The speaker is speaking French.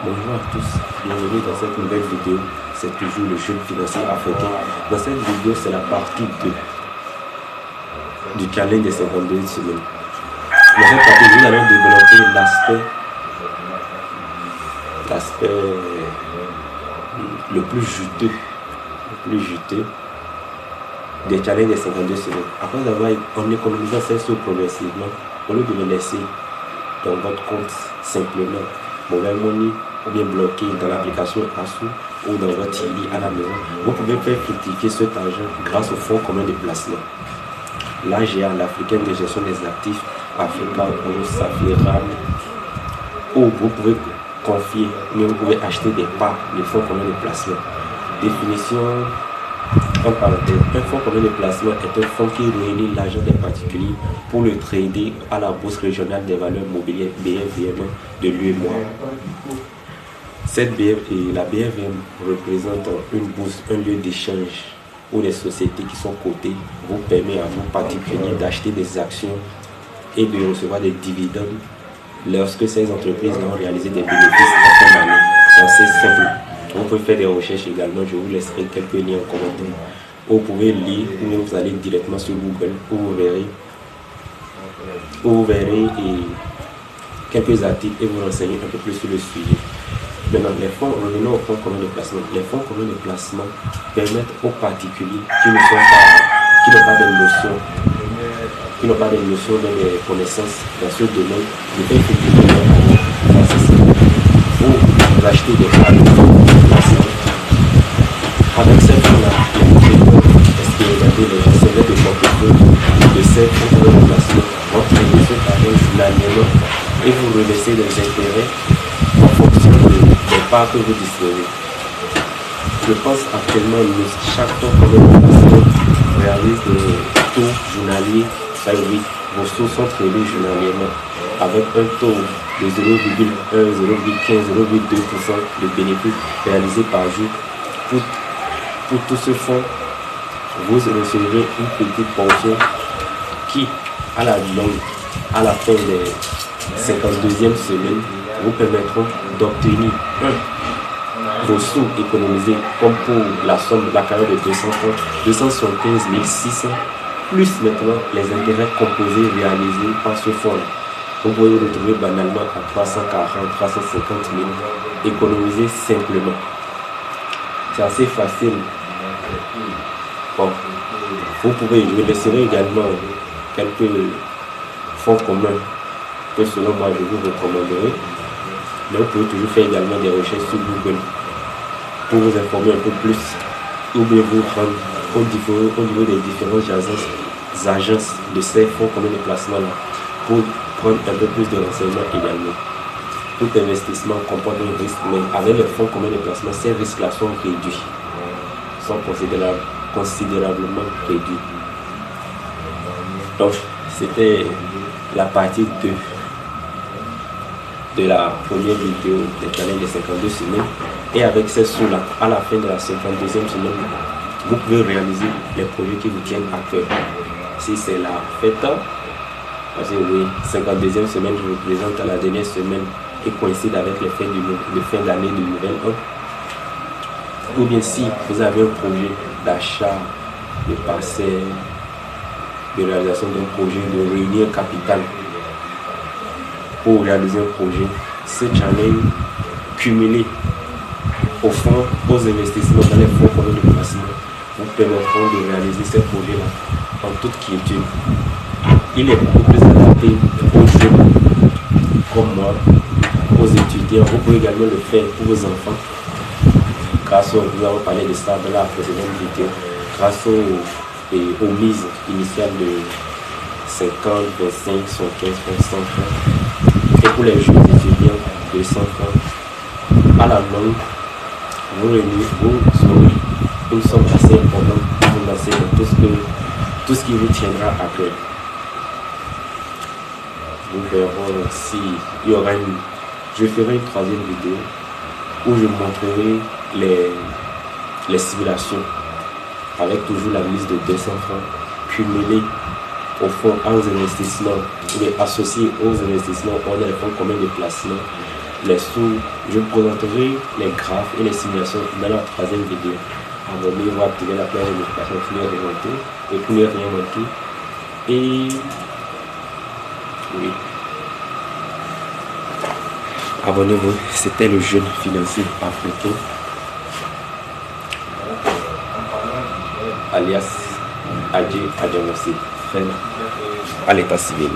Bonjour à tous, bienvenue dans cette nouvelle vidéo. C'est toujours le jeune financier africain. Dans cette vidéo, c'est la partie 2 du challenge des 52 semaines. Dans cette partie, nous allons développer l'aspect le plus juteux des challenges des 52 semaines. Après avoir en économisant ces sous progressivement, au lieu de le laisser dans votre compte simplement mobile money ou bien bloqué dans l'application ASU ou dans votre lit à la maison, vous pouvez faire fructifier cet argent grâce au fonds commun de placement. L'AGA, l'Africaine de gestion des actifs, Africa Euro Safiram, où vous pouvez confier, mais vous pouvez acheter des parts de fonds communs de placement. Définition en parenthèse, un fonds commun de placement est un fonds qui réunit l'argent des particuliers pour le trader à la bourse régionale des valeurs mobilières BFVM de l'UEMOA. La BFVM représente une bourse, un lieu d'échange où les sociétés qui sont cotées vous permettent à vous particuliers d'acheter des actions et de recevoir des dividendes lorsque ces entreprises ont réalisé des bénéfices en fin d'année. C'est assez simple. Vous pouvez faire des recherches également, je vous laisserai quelques liens en commentaire. Vous pouvez lire ou vous allez directement sur Google où vous verrez quelques articles et vous renseigner un peu plus sur le sujet. Maintenant, revenons aux fonds communs de placement. Les fonds communs de placement permettent aux particuliers qui n'ont pas des notions, des connaissances dans ce domaine, de faire fructifier leur argent. Vous achetez des parts de fonds de placement. Avec ces fonds-là, expérimenter les gestionnaires de portefeuille de ces fonds communs de placement vont traiter ce argent journalièrement et vous reversez des intérêts en fonction des parts que vous disposez. Je pense actuellement que chaque fonds commun de placement réalise des taux journaliers. Oui, vos taux sont tradés journalièrement avec un taux de 0,1, 0,15, 0,2% de bénéfices réalisés par jour. Pour tout ce fonds, vous recevrez une petite portion qui, à la fin des 52e semaines, vous permettront d'obtenir vos sous économisés comme pour la somme de la carrière de 200 francs, 275 600, plus maintenant les intérêts composés réalisés par ce fonds. Vous pouvez vous retrouver banalement à 340, 350 000 économisés simplement. C'est assez facile. Bon, vous pouvez, je vous laisserai également quelques fonds communs que selon moi je vous recommanderai. Mais vous pouvez toujours faire également des recherches sur Google pour vous informer un peu plus ou bien vous rendre au niveau des différentes agences de ces fonds communs de placement là pour prendre un peu plus de renseignements également. Tout investissement comporte un risque, mais avec les fonds communs de placement, ces risques-là sont réduits, sont considérablement réduits. Donc, c'était la partie 2 de la première vidéo des challenges des 52 semaines. Et avec ces sous-là, à la fin de la 52e semaine, vous pouvez réaliser les projets qui vous tiennent à cœur. Si c'est la fête, parce que oui, 52e semaine, je vous présente à la dernière semaine et coïncide avec les fêtes de fin d'année du nouvel an. Ou bien si vous avez un projet d'achat, de parcelle, de réalisation d'un projet, de réunir capital pour réaliser un projet, ce challenge cumulé au fond, aux investissements dans les fonds communs de placement vous permettront de réaliser ces projets-là en toute quiétude. Il est beaucoup plus adapté aux jeunes comme moi, aux étudiants. Vous pouvez également le faire pour vos enfants. Nous avons parlé de ça dans la précédente vidéo. Grâce aux mises initiales de 50, 25, 75, 100 francs. Et pour les jeunes étudiants, 200 francs. À la longue, vous aurez une somme assez importante pour vous lancer dans tout ce qui vous tiendra à cœur. Nous verrons si il y aura je ferai une troisième vidéo où je montrerai les simulations avec toujours la mise de 200 francs cumulés au fond aux investissements, mais associés aux investissements, on a les fonds communs de placement. Les sous, je présenterai les graphes et les simulations dans la troisième vidéo. Abonnez-vous, activez la cloche de notification pour ne rien manquer et pour ne rien manquer. Et oui, abonnez-vous, c'était le jeune financier africain, alias Adji Adjamossi, frère à l'état civil.